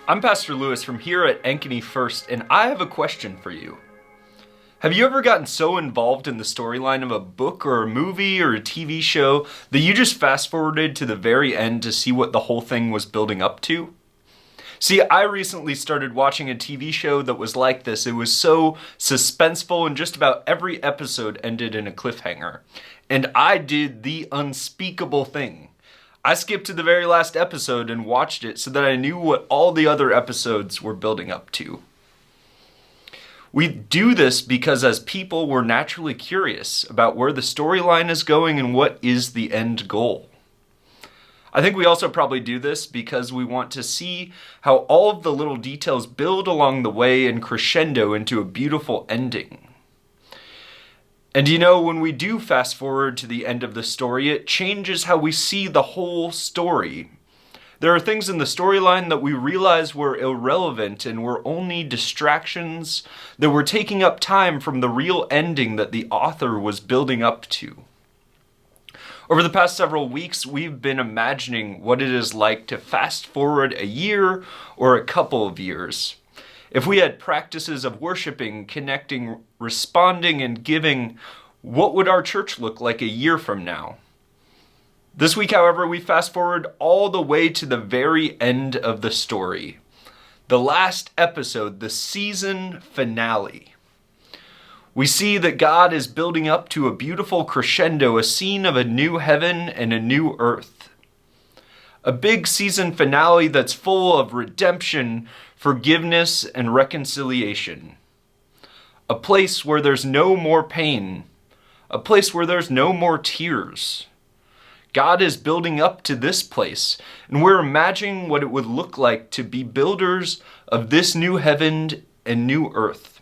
I'm Pastor Lewis from here at Ankeny First, and I have a question for you. Have you ever gotten so involved in the storyline of a book or a movie or a TV show that you just fast forwarded to the very end to see what the whole thing was building up to? See, I recently started watching a TV show that was like this. It was so suspenseful and just about every episode ended in a cliffhanger. And I did the unspeakable thing. I skipped to the very last episode and watched it so that I knew what all the other episodes were building up to. We do this because as people, we're naturally curious about where the storyline is going and what is the end goal. I think we also probably do this because we want to see how all of the little details build along the way and crescendo into a beautiful ending. And you know, when we do fast forward to the end of the story, it changes how we see the whole story. There are things in the storyline that we realize were irrelevant and were only distractions that were taking up time from the real ending that the author was building up to. Over the past several weeks, we've been imagining what it is like to fast forward a year or a couple of years. If we had practices of worshiping, connecting, responding, and giving, what would our church look like a year from now? This week, however, we fast forward all the way to the very end of the story. The last episode, the season finale. We see that God is building up to a beautiful crescendo, a scene of a new heaven and a new earth. A big season finale that's full of redemption, forgiveness, and reconciliation. A place where there's no more pain. A place where there's no more tears. God is building up to this place, and we're imagining what it would look like to be builders of this new heaven and new earth.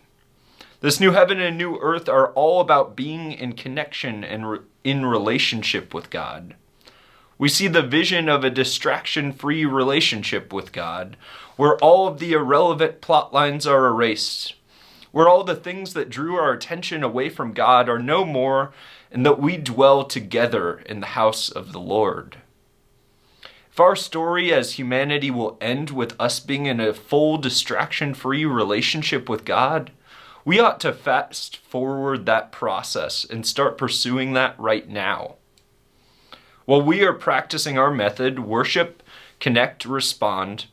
This new heaven and new earth are all about being in connection and in relationship with God. We see the vision of a distraction-free relationship with God, where all of the irrelevant plot lines are erased, where all the things that drew our attention away from God are no more, and that we dwell together in the house of the Lord. If our story as humanity will end with us being in a full distraction-free relationship with God, we ought to fast forward that process and start pursuing that right now. While we are practicing our method, worship, connect, respond,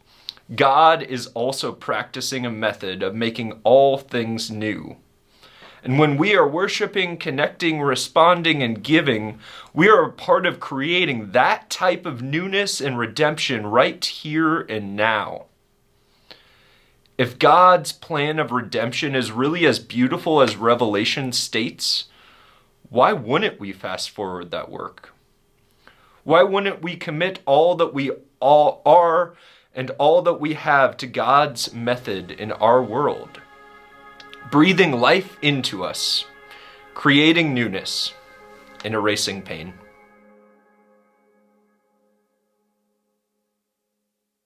God is also practicing a method of making all things new. And when we are worshiping, connecting, responding, and giving, we are a part of creating that type of newness and redemption right here and now. If God's plan of redemption is really as beautiful as Revelation states, why wouldn't we fast forward that work? Why wouldn't we commit all that we all are and all that we have to God's method in our world? Breathing life into us, creating newness, and erasing pain.